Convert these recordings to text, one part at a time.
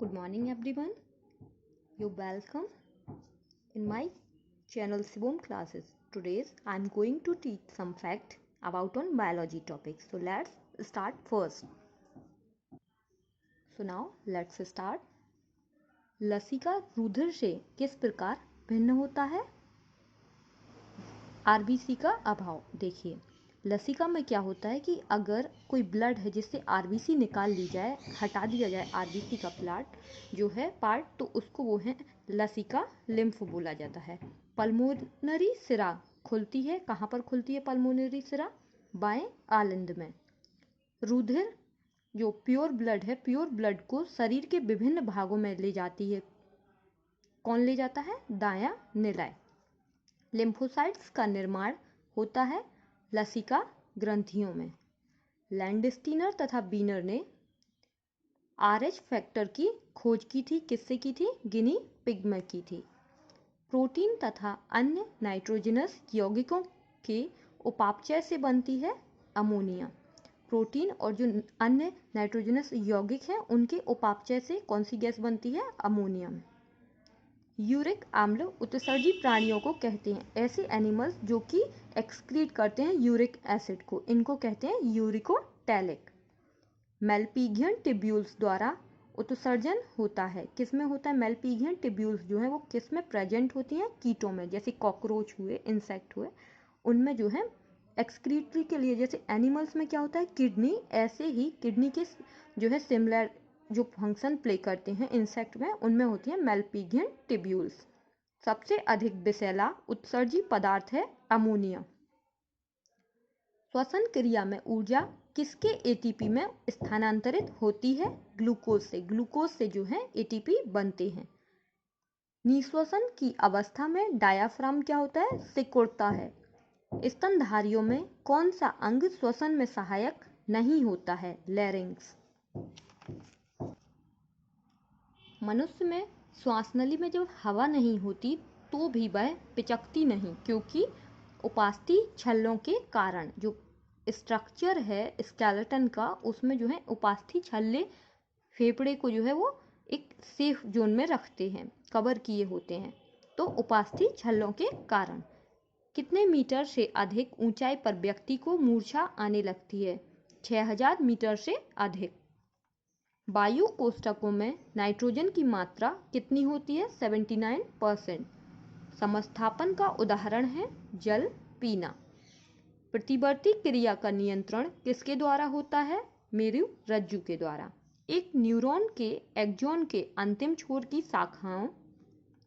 Good morning everyone. You're welcome in my channel Shivom classes. Today I'm going to teach some fact about on biology topics. So let's start first. So now let's start. लसिका रुधिर से किस प्रकार भिन्न होता है? RBC का अभाव। देखिए लसिका में क्या होता है कि अगर कोई ब्लड है जिससे आरबीसी निकाल ली जाए, हटा दिया जाए आरबीसी का जो है पार्ट, तो उसको वो है लसिका लिम्फ बोला जाता है। पल्मोनरी सिरा खुलती है, कहाँ पर खुलती है पल्मोनरी सिरा? बाएं आलिंद में। रुधिर जो प्योर ब्लड है, प्योर ब्लड को शरीर के विभिन्न भागों में ले जाती है। कौन ले जाता है? दायां निलय। लिम्फोसाइट्स का निर्माण होता है लसिका ग्रंथियों में। लैंडस्टीनर तथा बीनर ने आरएच फैक्टर की खोज की थी। किससे की थी? गिनी पिग में की थी। प्रोटीन तथा अन्य नाइट्रोजनस यौगिकों के उपापचय से बनती है अमोनिया। प्रोटीन और जो अन्य नाइट्रोजनस यौगिक हैं उनके उपापचय से कौन सी गैस बनती है? अमोनिया। यूरिक अम्ल उत्सर्जी प्राणियों को कहते हैं ऐसे एनिमल्स जो कि एक्सक्रीट करते हैं यूरिक एसिड को, इनको कहते हैं यूरिकोटैलिक। मेलपिगियन टिब्यूल्स द्वारा उत्सर्जन होता है। किस में होता है? मेलपिगियन टिब्यूल्स जो है वो किस में प्रेजेंट होती हैं? कीटों में, जैसे कॉकरोच हुए, इंसेक्ट हुए, उनमें जो है एक्सक्रीटरी के लिए। जैसे एनिमल्स में क्या होता है? किडनी, ऐसे ही किडनी के जो है सिमिलर जो फंक्शन प्ले करते हैं इंसेक्ट में, उनमें होती है मेलपिगियन टिब्यूल्स। सबसे अधिक विषैला उत्सर्जी पदार्थ है अमोनिया। श्वसन क्रिया में ऊर्जा किसके एटीपी में स्थानांतरित होती है? ग्लूकोज से। ग्लूकोज से जो है एटीपी बनते हैं। निःश्वसन की अवस्था में डायाफ्राम क्या होता है? सिकुड़ता है। स्तनधारियों में कौन सा अंग श्वसन में सहायक नहीं होता है? लैरिंक्स। मनुष्य में श्वास नली में जब हवा नहीं होती तो भी वह पिचकती नहीं, क्योंकि उपास्थि छल्लों के कारण। जो स्ट्रक्चर है स्केलेटन का, उसमें जो है उपास्थि छल्ले फेफड़े को जो है वो एक सेफ जोन में रखते हैं, कवर किए होते हैं। तो उपास्थि छल्लों के कारण कितने मीटर से अधिक ऊंचाई पर व्यक्ति को मूर्छा आने लगती है? 6000 मीटर से अधिक। वायु कोष्ठकों में नाइट्रोजन की मात्रा कितनी होती है? 79%। समस्थापन का उदाहरण है जल पीना। प्रतिवर्ती क्रिया का नियंत्रण किसके द्वारा होता है? मेरुरज्जु के द्वारा। एक न्यूरॉन के एक्सॉन के अंतिम छोर की शाखाओं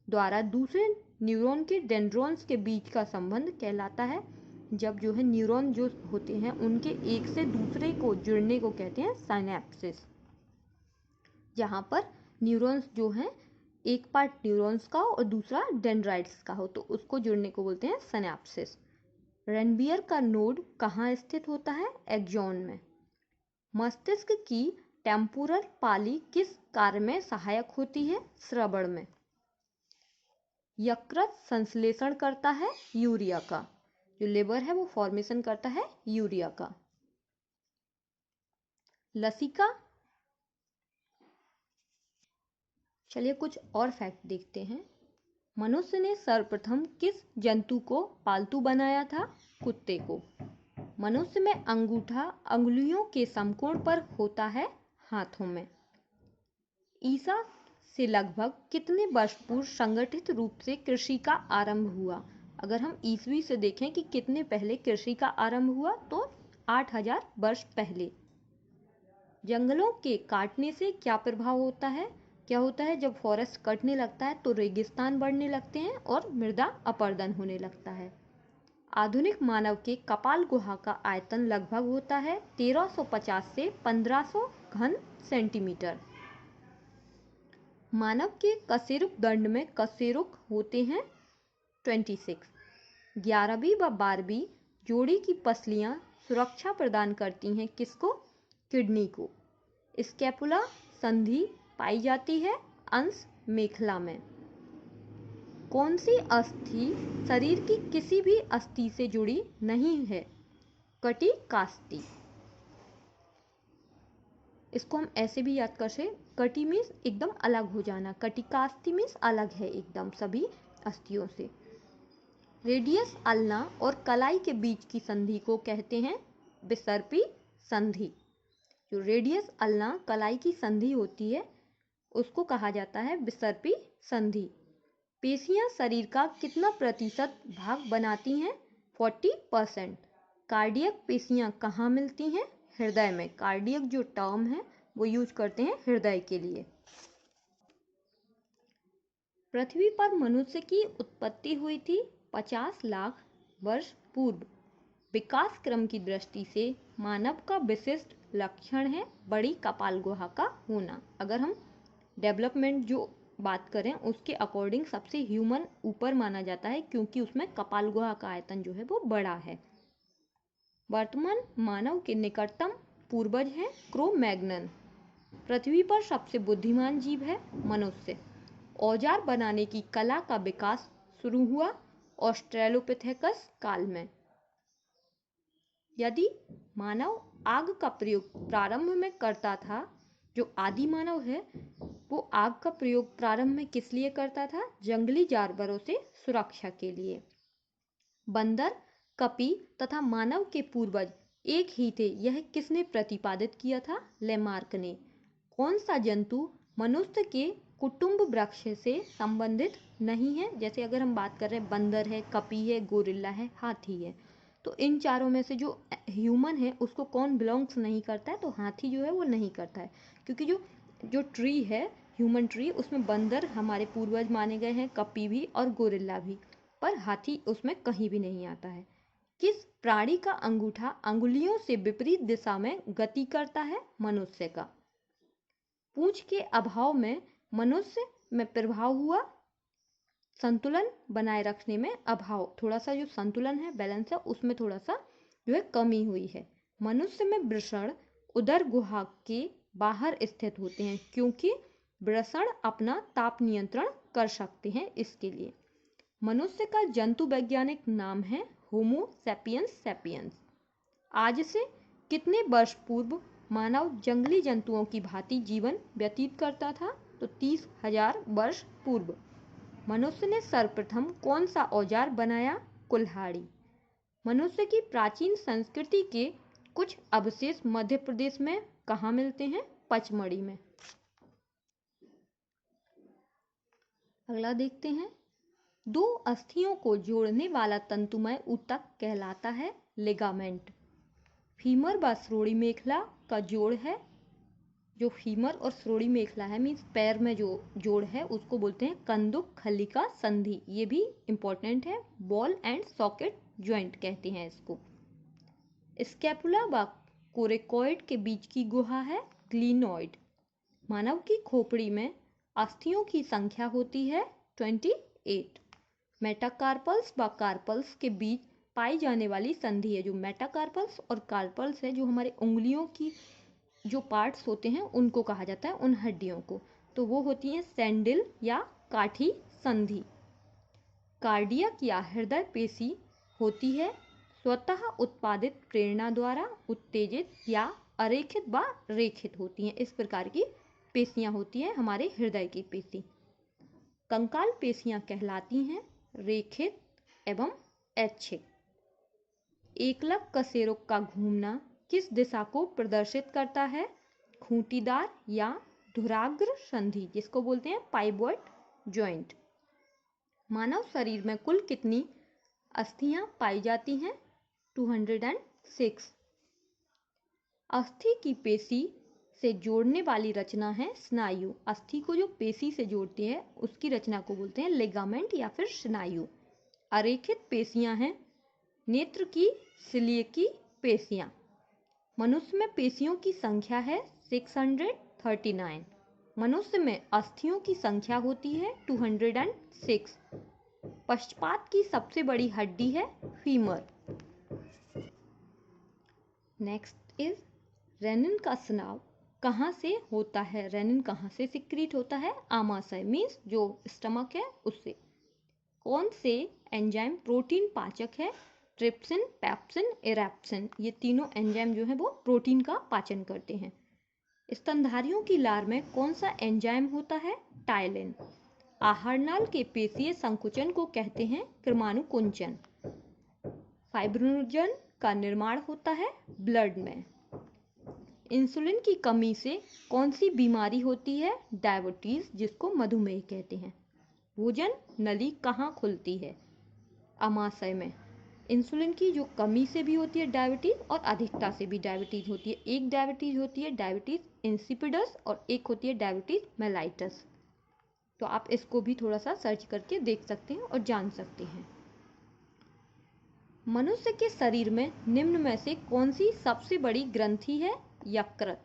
द्वारा दूसरे न्यूरॉन के डेंड्रॉन्स के बीच का संबंध कहलाता है। जब जो है न्यूरॉन जो होते हैं उनके एक से दूसरे को जुड़ने को कहते हैं साइनेप्सिस। जहाँ पर न्यूरॉन्स जो हैं, एक पार्ट न्यूरॉन्स का और दूसरा डेंड्राइट्स का हो, तो उसको जुड़ने को बोलते हैं सिनेप्सिस। रेनबियर का नोड कहाँ स्थित होता है? एक्सॉन में। मस्तिष्क की टेम्पोरल पाली किस कार्य में सहायक होती है? श्रवण में। यकृत संश्लेषण करता है यूरिया का। जो लिवर है वो फॉर्मेशन करता है यूरिया का। लसिका। चलिए कुछ और फैक्ट देखते हैं। मनुष्य ने सर्वप्रथम किस जंतु को पालतू बनाया था? कुत्ते को। मनुष्य में अंगूठा अंगुलियों के समकोण पर होता है हाथों में। ईसा से लगभग कितने वर्ष पूर्व संगठित रूप से कृषि का आरंभ हुआ? अगर हम ईसवी से देखें कि कितने पहले कृषि का आरंभ हुआ, तो 8000 वर्ष पहले। जंगलों के काटने से क्या प्रभाव होता है? क्या होता है? जब फॉरेस्ट कटने लगता है तो रेगिस्तान बढ़ने लगते हैं और मृदा अपरदन होने लगता है। आधुनिक मानव के कपाल गुहा का आयतन लगभग होता है 1350 से 1500 घन सेंटीमीटर। मानव के कशेरुक दंड में कशेरुक होते हैं 26। 11वीं व 12वीं जोड़ी की पसलियां सुरक्षा प्रदान करती हैं किसको? किडनी को। स्कैपुला संधि पाई जाती है अंश मेखला में। कौन सी अस्थि शरीर की किसी भी अस्थि से जुड़ी नहीं है? कटिकास्थि। इसको हम ऐसे भी याद कर सकते, कटी मीन्स एकदम अलग हो जाना, कटिकास्थि मीन्स अलग है एकदम सभी अस्थियों से। रेडियस अल्ना और कलाई के बीच की संधि को कहते हैं विसर्पी संधि। जो रेडियस अल्ना कलाई की संधि होती है उसको कहा जाता है विसर्पी संधि। पेशियां शरीर का कितना प्रतिशत भाग बनाती हैं? 40%। कार्डियक पेशियां कहाँ मिलती हैं? हृदय में। कार्डियक जो टर्म है वो यूज करते हैं हृदय के लिए। पृथ्वी पर मनुष्य की उत्पत्ति हुई थी 50 लाख वर्ष पूर्व। विकास क्रम की दृष्टि से मानव का विशिष्ट लक्षण है बड़ी कपाल गुहा का होना। अगर हम डेवलपमेंट जो बात करें उसके अकॉर्डिंग सबसे ह्यूमन ऊपर माना जाता है, क्योंकि उसमें कपाल गुहा का आयतन जो है वो बड़ा है। वर्तमान मानव के निकटतम पूर्वज हैं क्रो-मैग्नन। पृथ्वी पर सबसे बुद्धिमान जीव है मनुष्य। औजार बनाने की कला का विकास शुरू हुआ ऑस्ट्रेलोपिथेकस काल में। यदि मानव आग का प्रयोग प्रारंभ में करता था, जो आदि मानव है वो आग का प्रयोग प्रारंभ में किस लिए करता था? जंगली जानवरों से सुरक्षा के लिए। बंदर, कपी तथा मानव के पूर्वज एक ही थे, यह किसने प्रतिपादित किया था? लेमार्क ने। कौन सा जंतु मनुष्य के कुटुंब वृक्ष से संबंधित नहीं है? जैसे अगर हम बात कर रहे हैं बंदर है, कपी है, गोरिल्ला है, हाथी है, तो इन चारों में से जो ह्यूमन है उसको कौन बिलोंग्स नहीं करता है? तो हाथी जो है वो नहीं करता है, क्योंकि जो ट्री है ह्यूमन ट्री उसमें बंदर हमारे पूर्वज माने गए हैं, कपी भी और गोरिल्ला भी, पर हाथी उसमें कहीं भी नहीं आता है। किस प्राणी का अंगूठा अंगुलियों से विपरीत दिशा में गति करता है? मनुष्य का। पूंछ के अभाव में मनुष्य में प्रभाव हुआ संतुलन बनाए रखने में अभाव, थोड़ा सा जो संतुलन है बैलेंस है उसमें थोड़ा सा जो है कमी हुई है। मनुष्य में वृषण उदर गुहा के बाहर स्थित होते हैं, क्योंकि वृषण अपना ताप नियंत्रण कर सकते हैं इसके लिए। मनुष्य का जंतु वैज्ञानिक नाम है होमो सैपियंस सैपियंस। आज से कितने वर्ष पूर्व मानव जंगली जंतुओं की भांति जीवन व्यतीत करता था? तो 30,000 वर्ष पूर्व। मनुष्य ने सर्वप्रथम कौन सा औजार बनाया? कुल्हाड़ी। मनुष्य की प्राचीन संस्कृति के कुछ अवशेष मध्य प्रदेश में कहाँ मिलते हैं? पचमढ़ी में। अगला देखते हैं। दो अस्थियों को जोड़ने वाला तंतुमय ऊतक कहलाता है लिगामेंट। फीमर व श्रोणि मेखला का जोड़ है, जो फीमर और श्रोणि मेखला है मीन्स पैर में जो जोड़ है उसको बोलते हैं कंदुक खलिका संधि। ये भी इंपॉर्टेंट है, बॉल एंड सॉकेट ज्वाइंट कहते हैं इसको। स्कैपुला व कोरेकॉइड के बीच की गुहा है ग्लिनॉइड। मानव की खोपड़ी में अस्थियों की संख्या होती है 28। मेटाकार्पल्स व कार्पल्स के बीच पाई जाने वाली संधि है, जो मेटाकार्पल्स और कार्पल्स है जो हमारे उंगलियों की जो पार्ट्स होते हैं उनको कहा जाता है, उन हड्डियों को, तो वो होती है सैंडिल या काठी संधि। कार्डियक या हृदय पेशी होती है स्वतः उत्पादित प्रेरणा द्वारा उत्तेजित या अरेखित व रेखित होती हैं। इस प्रकार की पेशियां होती हैं हमारे हृदय की पेशी। कंकाल पेशियां कहलाती हैं रेखित एवं ऐच्छिक। एकलक कशेरुक का घूमना किस दिशा को प्रदर्शित करता है? खूंटीदार या धुराग्र संधि, जिसको बोलते हैं पाइवोट ज्वाइंट। मानव शरीर में कुल कितनी अस्थियां पाई जाती हैं? 206। अस्थि की पेशी से जोड़ने वाली रचना है स्नायु। अस्थि को जो पेशी से जोड़ती है उसकी रचना को बोलते हैं लिगामेंट या फिर स्नायु। अरेखित पेशियां हैं नेत्र की सिलियकी पेशियां। मनुष्य में पेशियों की संख्या है 639। मनुष्य में अस्थियों की संख्या होती है 206। पक्षपात की सबसे बड़ी हड्डी है फीमर। नेक्स्ट इज रेनिन का स्राव कहाँ से होता है? रेनिन कहाँ से सिक्रीट होता है? आमाशय मीन्स जो स्टमक है उससे। कौन से एंजाइम प्रोटीन पाचक है? Trypsin, pepsin, erepsin. ये तीनों एंजाइम जो है वो प्रोटीन का पाचन करते हैं। स्तनधारियों की लार में कौन सा एंजाइम होता है? टाइलिन। आहारनाल के पेशीय संकुचन को कहते हैं कृमानुकुंचन। फाइब्रिनोजन का निर्माण होता है ब्लड में। इंसुलिन की कमी से कौन सी बीमारी होती है? डायबिटीज, जिसको मधुमेह कहते हैं। भोजन नली कहाँ खुलती है? आमाशय में। इंसुलिन की जो कमी से भी होती है डायबिटीज और अधिकता से भी डायबिटीज होती है। एक डायबिटीज होती है डायबिटीज इंसिपिडस और एक होती है डायबिटीज मेलाइटस। तो आप इसको भी थोड़ा सा सर्च करके देख सकते हैं और जान सकते हैं। मनुष्य के शरीर में निम्न में से कौन सी सबसे बड़ी ग्रंथि है? यकृत।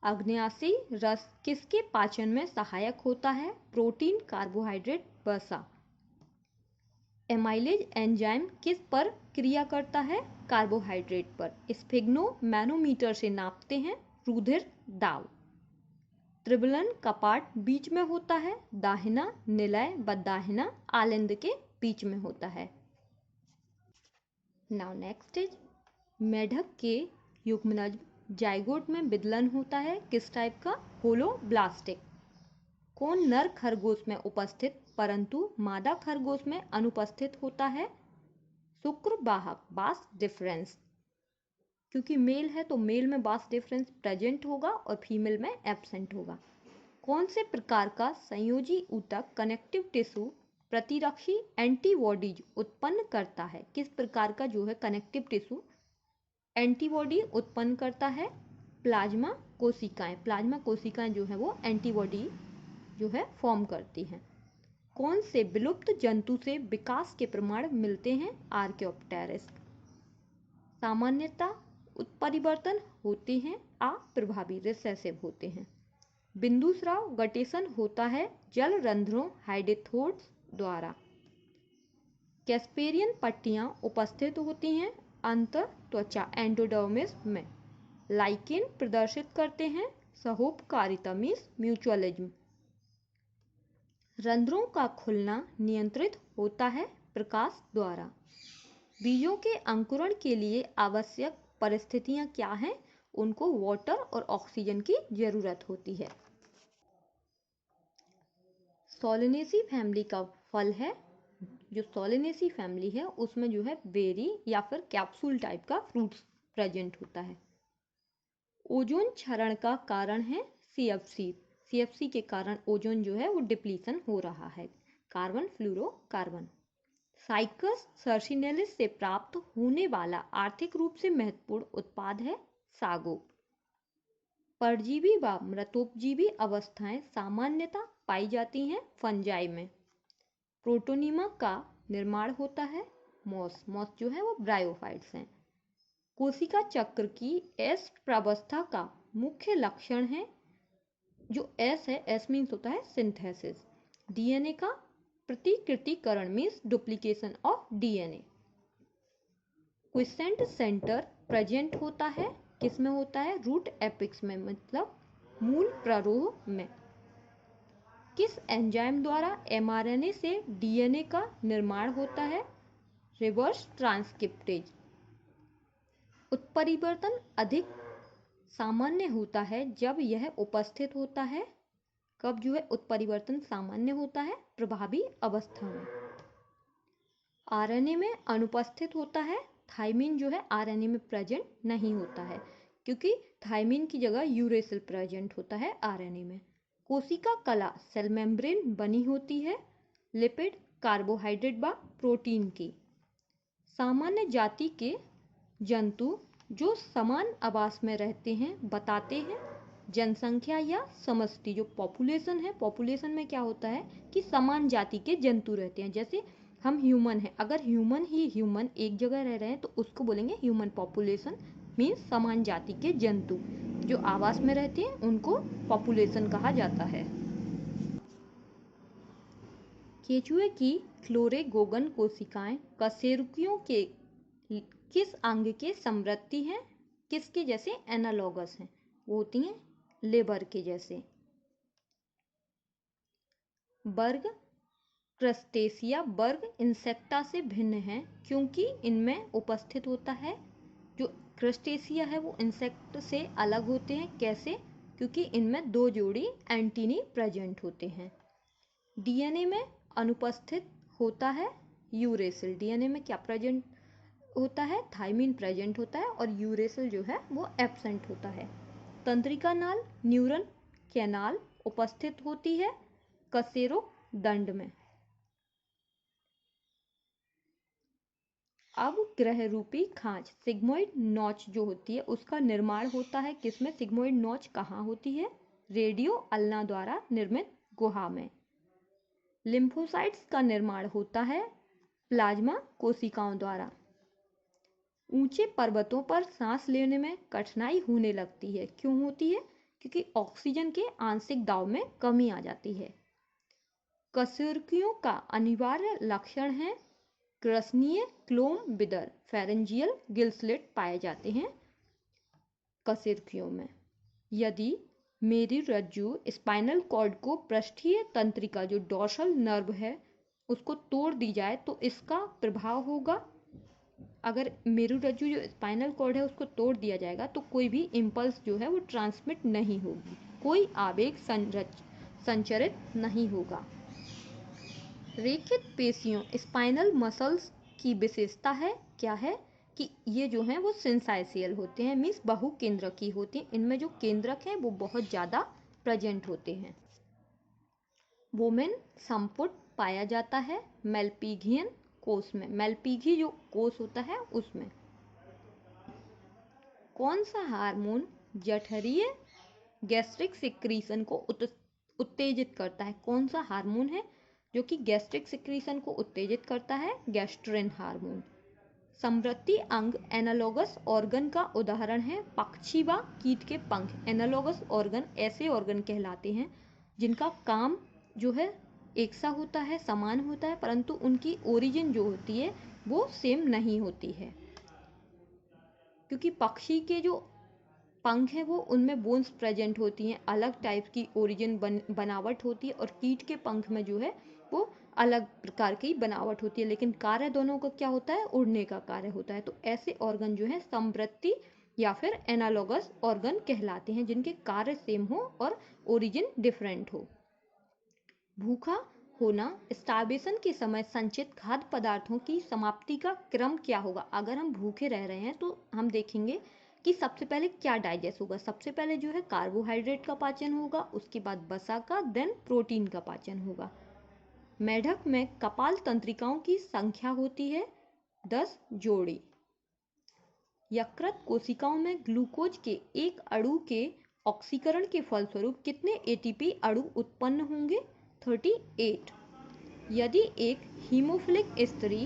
अग्न्याशयी रस किसके पाचन में सहायक होता है? प्रोटीन, कार्बोहाइड्रेट, वसा। एमाइलेज एंजाइम किस पर क्रिया करता है? कार्बोहाइड्रेट पर। स्फिग्नोमैनोमीटर से नापते हैं रुधिर दाब। त्रिबलन कपाट बीच में होता है, दाहिना, निलय, बदाहिना, आलिंद के बीच में होता है। नाउ नेक्स्ट इज मेढक के युग्मनज जाइगोट में विदलन होता है किस टाइप का? होलोब्लास्टिक। कौन नर खरगोश में उपस्थित परंतु मादा खरगोश में अनुपस्थित होता है? शुक्रवाहक, बास डिफरेंस। क्योंकि मेल है तो मेल में बास डिफरेंस प्रेजेंट होगा और फीमेल में एब्सेंट होगा। कौन से प्रकार का संयोजी ऊतक कनेक्टिव टिश्यू प्रतिरक्षी एंटीबॉडीज उत्पन्न करता है? किस प्रकार का जो है कनेक्टिव टिश्यू एंटीबॉडी उत्पन्न करता है? प्लाज्मा कोशिकाएं। प्लाज्मा कोशिकाएं जो है वो एंटीबॉडी जो है फॉर्म करती हैं। कौन से विलुप्त जंतु से विकास के प्रमाण मिलते हैं? आर्कियोप्टेरिस। सामान्यतः उत्परिवर्तन होते हैं, अप्रभावी रिसेसिव होते हैं। बिंदुस्राव गटेशन होता है जल रंध्रों हाइडेथोड्स द्वारा। कैस्पेरियन पट्टियां उपस्थित होती हैं अंत त्वचा एंडोडर्मिस में। लाइकेन प्रदर्शित करते हैं सहोपकारिता मीन्स म्यूचुअलिज्म। रंध्रों का खुलना नियंत्रित होता है प्रकाश द्वारा। बीजों के अंकुरण के लिए आवश्यक परिस्थितियां क्या हैं? उनको वाटर और ऑक्सीजन की जरूरत होती है। सोलेनेसी फैमिली का फल है, जो सोलेनेसी फैमिली है उसमें जो है बेरी या फिर कैप्सूल टाइप का फ्रूट्स प्रेजेंट होता है। ओजोन क्षरण का कारण है सीएफसी। सीएफसी के कारण ओजोन जो है वो डिप्लीशन हो रहा है। Carbon fluorocarbon. साइकस सर्सिनेलिस से प्राप्त होने वाला आर्थिक रूप से महत्वपूर्ण उत्पाद है सागो। परजीवी व मृतोपजीवी अवस्थाएं सामान्यतः पाई जाती हैं फंजाई में। प्रोटोनिमा का निर्माण होता है मॉस। मॉस जो है वो ब्रायोफाइट्स हैं। कोशिका चक्र की एस प्रावस्था का मुख्य लक्षण है, जो एस है, एस मीन्स होता है सिंथेसिस। डीएनए का प्रतिकृतिकरण means duplication of DNA. Quiescent centre present होता है, किसमें होता है? रूट एपिक्स में, मतलब मूल प्ररोह में। किस एंजाइम द्वारा एमआरएनए से डीएनए का निर्माण होता है? Reverse transcriptase. उत्परिवर्तन अधिक सामान्य होता है जब यह उपस्थित होता है, कब जो है उत्परिवर्तन सामान्य होता है? प्रभावी अवस्था में। आरएनए में अनुपस्थित होता है। थाइमिन जो है आरएनए में प्रेजेंट नहीं होता है, क्योंकि थाइमिन की जगह यूरेसिल प्रेजेंट होता है आरएनए में। कोशिका कला सेल मेम्ब्रेन बनी होती है लिपिड, कार्बोहाइड्रेट व प्रोटीन की। सामान्य जाति के जंतु जो समान आवास में रहते हैं बताते हैं जनसंख्या या समष्टि। जो पॉपुलेशन है, पॉपुलेशन में क्या होता है कि समान जाति के जंतु रहते हैं। जैसे हम ह्यूमन हैं, अगर ह्यूमन ही ह्यूमन एक जगह रह रहे हैं तो उसको बोलेंगे ह्यूमन पॉपुलेशन मीन्स समान जाति के जंतु जो आवास में रहते हैं उनको पॉपुलेशन कहा जाता है। केंचुए की क्लोरेगोगन कोशिकाएं कशेरुकियों के किस अंग के समवर्ती हैं? किसके जैसे? एनालॉगस हैं, वो होती हैं लेबर के जैसे। वर्ग क्रस्टेशिया वर्ग इंसेक्टा से भिन्न है क्योंकि इनमें उपस्थित होता है, जो क्रस्टेशिया है वो इंसेक्ट से अलग होते हैं। कैसे? क्योंकि इनमें 2 जोड़ी एंटीनी प्रेजेंट होते हैं। डीएनए में अनुपस्थित होता है यूरेसिल। डीएनए में क्या प्रेजेंट होता है? थायमिन प्रेजेंट होता है और यूरेसिल जो है वो एब्सेंट होता है। तंत्रिका नाल न्यूरन कैनाल उपस्थित होती है कशेरुक में। अब ग्रह रूपी खांच सिग्मोइड नॉच जो होती है उसका निर्माण होता है किसमें? सिग्मोइड नॉच कहाँ होती है? रेडियो अल्ना द्वारा निर्मित गुहा में। लिम्फोसाइट्स का निर्माण होता है प्लाज्मा कोशिकाओं द्वारा। ऊंचे पर्वतों पर सांस लेने में कठिनाई होने लगती है। क्यों होती है? क्योंकि ऑक्सीजन के आंशिक दाब में कमी आ जाती है। कशेरुकियों का अनिवार्य लक्षण है ग्रसनीय क्लोम विदर फेरेंजियल गिल स्लिट पाए जाते हैं कशेरुकियों में। यदि मेरुरज्जु स्पाइनल कॉर्ड को पृष्ठीय तंत्रिका जो डोर्सल नर्व है उसको तोड़ दी जाए तो इसका प्रभाव होगा। अगर मेरुरज्जु जो स्पाइनल कॉर्ड है उसको तोड़ दिया जाएगा तो कोई भी इम्पल्स जो है वो ट्रांसमिट नहीं होगी, कोई आवेग संचरित नहीं होगा। रेखित पेशियों स्पाइनल मसल्स की विशेषता है क्या है कि ये जो हैं वो सेंसाइशियल होते हैं, मीन्स बहुकेंद्रकी होती हैं। इनमें जो केंद्रक हैं वो बहुत ज़्यादा प्रेजेंट होते हैं। वोमेन संपुट पाया जाता है मेलपीघियन कोष में। मेलपीघी जो कोष होता है उसमें। कौन सा हार्मोन जठरीय गैस्ट्रिक सिक्रीशन को उत्तेजित करता है? कौन सा हार्मोन है जो कि गैस्ट्रिक सिक्रीशन को उत्तेजित करता है? Gastrin hormone. समवर्ती अंग एनालॉगस ऑर्गन का उदाहरण है पक्षी व कीट के पंख। एनालॉगस ऑर्गन ऐसे ऑर्गन कहलाते हैं जिनका काम जो है एक सा होता है, समान होता है, परंतु उनकी ओरिजिन जो होती है वो सेम नहीं होती है। क्योंकि पक्षी के जो पंख है वो उनमें बोन्स प्रेजेंट होती हैं, अलग टाइप की ओरिजिन बनावट होती है, और कीट के पंख में जो है वो अलग प्रकार की बनावट होती है, लेकिन कार्य दोनों का क्या होता है? उड़ने का कार्य होता है। तो ऐसे ऑर्गन जो है समवर्ती या फिर एनालॉगस ऑर्गन कहलाते हैं जिनके कार्य सेम हो और ओरिजिन डिफरेंट हो। भूखा होना स्टार्वेशन के समय संचित खाद्य पदार्थों की समाप्ति का क्रम क्या होगा? अगर हम भूखे रह रहे हैं तो हम देखेंगे कि सबसे पहले क्या डाइजेस्ट होगा। सबसे पहले जो है कार्बोहाइड्रेट का पाचन होगा, उसके बाद वसा का, देन प्रोटीन का पाचन होगा। मेढक में कपाल तंत्रिकाओं की संख्या होती है 10 जोड़ी। यकृत कोशिकाओं में ग्लूकोज के एक अणु के ऑक्सीकरण के फलस्वरूप कितने एटीपी अणु उत्पन्न होंगे? 38। यदि एक हीमोफिलिक स्त्री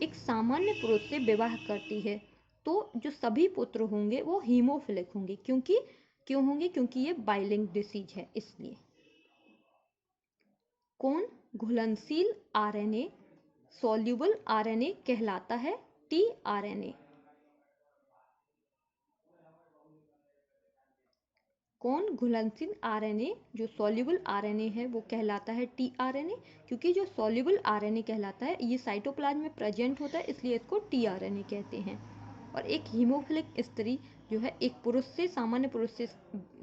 एक सामान्य पुरुष से विवाह करती है तो जो सभी पुत्र होंगे वो हीमोफिलिक होंगे। क्यों होंगे? क्योंकि ये बाइलिंग डिसीज है, इसलिए। कौन घुलनशील आरएनए सॉल्युबल आरएनए कहलाता है? टीआरएनए। कौन घुलनशील आरएनए जो सॉल्युबल आरएनए है वो कहलाता है टीआरएनए? क्योंकि जो सॉल्युबल आरएनए कहलाता है ये साइटोप्लाज्म में प्रेजेंट होता है, इसलिए इसको टीआरएनए कहते हैं। और एक हीमोफिलिक स्त्री जो है एक पुरुष से, सामान्य पुरुष से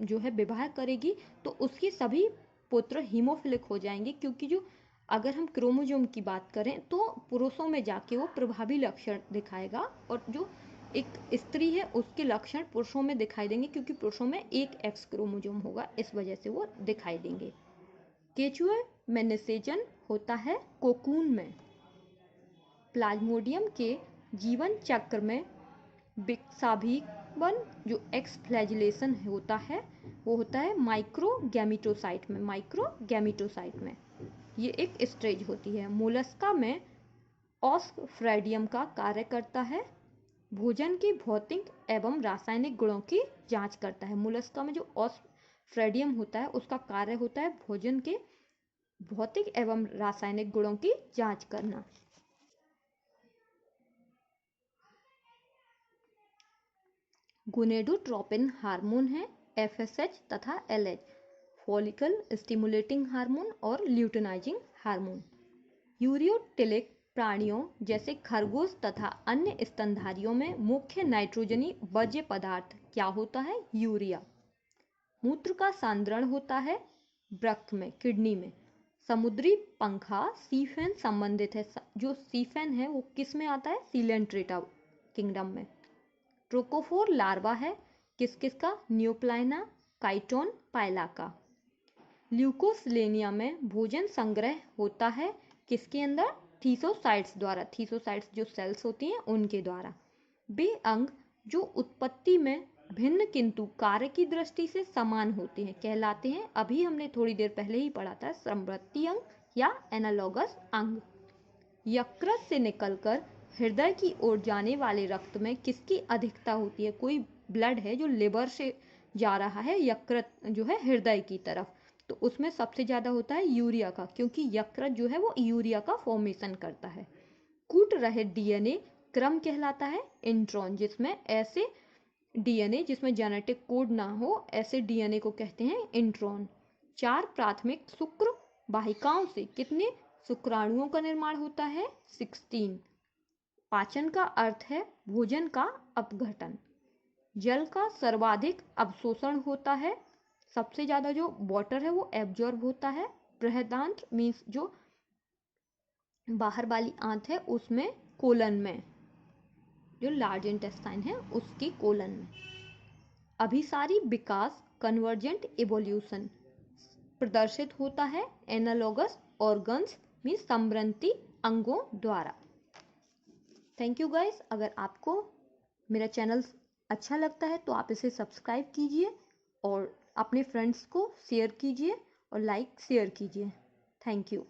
जो है विवाह करेगी तो उसके सभी पुत्र हीमोफिलिक हो जाएंगे, क्योंकि जो अगर हम क्रोमोजोम की बात करें तो पुरुषों में जाके वो प्रभावी लक्षण दिखाएगा, और जो एक स्त्री है उसके लक्षण पुरुषों में दिखाई देंगे, क्योंकि पुरुषों में एक एक्स क्रोमोजोम होगा, इस वजह से वो दिखाई देंगे। केचुए में निषेचन होता है कोकून में। प्लाज्मोडियम के जीवन चक्र में विक्षाभिवन जो एक्स फ्लैजिलेशन होता है वो होता है माइक्रोगैमिटोसाइट में। माइक्रोगैमिटोसाइट में ये एक स्टेज होती है। मोलस्का में ऑस्फ्रेडियम का कार्य करता है, भोजन के भौतिक एवं रासायनिक गुणों की जांच करता है। मोलस्का में जो ऑस्फ्रेडियम होता है उसका कार्य होता है भोजन के भौतिक एवं रासायनिक गुणों की जांच करना। गोनेडोट्रोपिन हार्मोन है एफएसएच तथा एलएच, फॉलिकल स्टिमुलेटिंग हार्मोन और ल्यूटिनाइजिंग हार्मोन। यूरियोटिलिक प्राणियों जैसे खरगोश तथा अन्य स्तनधारियों में मुख्य नाइट्रोजनी वर्ज्य पदार्थ क्या होता है? यूरिया। मूत्र का सांद्रण होता है वृक्क में, किडनी में। समुद्री पंखा सीफेन संबंधित है। जो सीफेन है वो किस में आता है? सीलेंट्रेटा किंगडम में। ट्रोकोफोर लार्वा है किस किस का? न्यूप्लाइना, काइटोन, पाइला का। ल्यूकोसिलेनिया में भोजन संग्रह होता है किसके अंदर? थीसोसाइट्स द्वारा। थीसोसाइट्स जो सेल्स होती हैं उनके द्वारा। वे अंग जो उत्पत्ति में भिन्न किंतु कार्य की दृष्टि से समान होते हैं कहलाते हैं, अभी हमने थोड़ी देर पहले ही पढ़ा था, समवर्ती अंग या एनालॉगस अंग। यकृत से निकलकर हृदय की ओर जाने वाले रक्त में किसकी अधिकता होती है? कोई ब्लड है जो लिवर से जा रहा है यकृत जो है हृदय की तरफ, तो उसमें सबसे ज़्यादा होता है यूरिया का, क्योंकि यकृत जो है वो यूरिया का फॉर्मेशन करता है। कूट रहे डीएनए क्रम कहलाता है इंट्रॉन, जिसमें ऐसे डीएनए जिसमें जेनेटिक कोड ना हो, ऐसे डीएनए को कहते हैं इंट्रॉन। 4 प्राथमिक शुक्र वाहिकाओं से कितने शुक्राणुओं का निर्माण होता है? 16। पाचन का अर्थ है भोजन का अपघटन। जल का सर्वाधिक अवशोषण होता है, सबसे ज़्यादा जो वाटर है वो एब्जॉर्ब होता है बृहदांत्र मीन्स जो बाहर वाली आंत है उसमें, कोलन में, जो लार्ज इंटेस्टाइन है उसकी कोलन में। अभिसारी विकास कन्वर्जेंट इवोल्यूशन प्रदर्शित होता है एनालॉगस ऑर्गन्स में समृद्धि अंगों द्वारा। Thank you guys. अगर आपको मेरा चैनल अच्छा लगता है तो आप इसे सब्सक्राइब कीजिए और अपने फ्रेंड्स को शेयर कीजिए और लाइक शेयर कीजिए। Thank you.